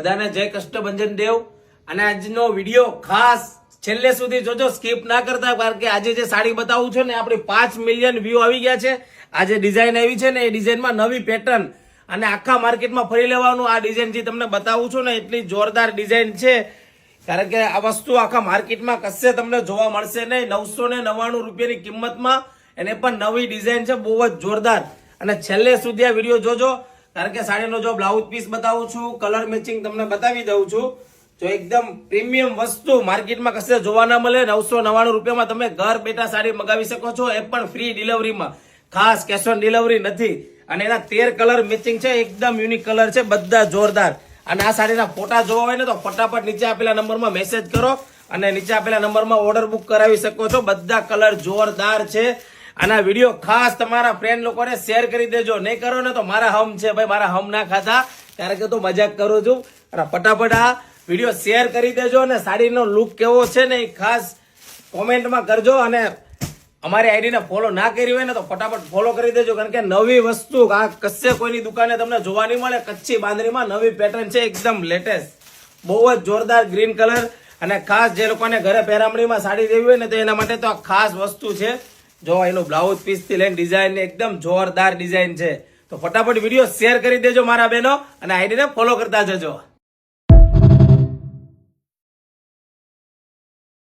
બધાને જય કષ્ટભંજન દેવ અને આજનો વિડીયો ખાસ છેલ્લે સુધી જોજો, સ્કીપ ના કરતા, કારણ કે આજે જે સાડી બતાવું છું ને આપણી 5 મિલિયન વ્યૂ આવી ગયા છે. આજે ડિઝાઇન આવી છે ને એ ડિઝાઇનમાં નવી પેટર્ન અને આખા માર્કેટમાં ફરી લેવાનું. આ ડિઝાઇન જે તમને બતાવું છું ને એટલી જોરદાર ડિઝાઇન છે, કારણ કે આ વસ્તુ આખા માર્કેટમાં કશે તમને જોવા મળશે નહીં. 999 રૂપિયાની કિંમતમાં એને પણ નવી ડિઝાઇન છે, બહુ જ જોરદાર. અને છેલ્લે સુધી આ વિડીયો જોજો, કારણ કે સાડીનો જો બ્લાઉઝ પીસ બતાવું છું, કલર મેચિંગ તમને બતાવી દઉં છું. જો એકદમ પ્રીમિયમ વસ્તુ માર્કેટમાં કશે જોવા ના મળે. 999 રૂપિયામાં તમે ઘર બેઠા સાડી મંગાવી શકો છો, એ પણ ફ્રી ડિલિવરીમાં. ખાસ કેશ ઓન ડિલિવરી નથી. અને એના 13 કલર મેચિંગ છે, એકદમ યુનિક કલર છે, બધા જોરદાર. અને આ સાડીના ફોટા જોવા હોય ને તો ફટાફટ નીચે આપેલા નંબરમાં મેસેજ કરો અને નીચે આપેલા નંબરમાં ઓર્ડર બુક કરાવી શકો છો. બધા કલર જોરદાર છે. અને આ વિડીયો ખાસ તમારા ફ્રેન્ડ લોકોને શેર કરી દેજો. નહીં કરો ને તો મારા હમ છે ભાઈ, મારા હમ ના ખાતા, કારણ કે તો મજાક કરું છું. અને ફટાફટ આ વિડીયો શેર કરી દેજો. અને સાડીનો લુક કેવો છે ને એ ખાસ કોમેન્ટમાં કરજો. અને અમારી આઈડીને ફોલો ના કરી હોય ને તો ફટાફટ ફોલો કરી દેજો, કારણ કે નવી વસ્તુ આ કશે કોઈની દુકાને તમને જોવા નહીં મળે. કચ્છી બાંધણીમાં નવી પેટર્ન છે, એકદમ લેટેસ્ટ, બહુ જ જોરદાર ગ્રીન કલર. અને ખાસ જે લોકોને ઘરે પહેરામણીમાં સાડી દેવી હોય ને તો એના માટે તો આ ખાસ વસ્તુ છે. જો એનું બ્લાઉઝ પીસ થી લઈને ડિઝાઇન એકદમ જોરદાર ડિઝાઇન છે. તો ફટાફટ વિડીયો શેર કરી દેજો મારા બહેનો, અને આઈડીને ફોલો કરતા જજો.